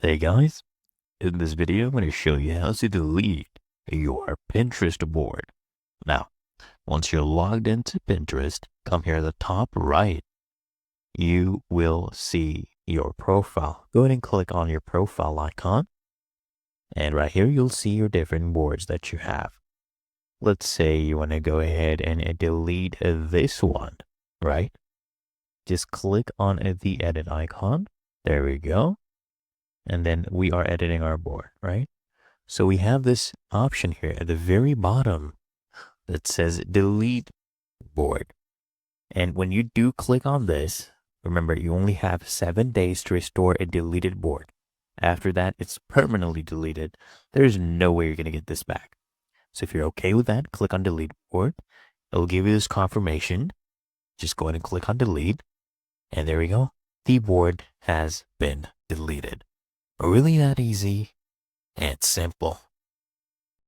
Hey guys, in this video I'm going to show you how to delete your Pinterest board. Now, once you're logged into Pinterest, come here at the top right, you will see your profile. Go ahead and click on your profile icon, and right here you'll see your different boards that you have. Let's say you want to go ahead and delete this one, right? Just click on the edit icon. There we go. And then we are editing our board, right? So we have this option here at the very bottom that says delete board. And when you do click on this, remember you only have 7 days to restore a deleted board. After that, it's permanently deleted. There's no way you're going to get this back. So if you're okay with that, click on delete board. It'll give you this confirmation. Just go ahead and click on delete. And there we go. The board has been deleted. Really that easy and simple.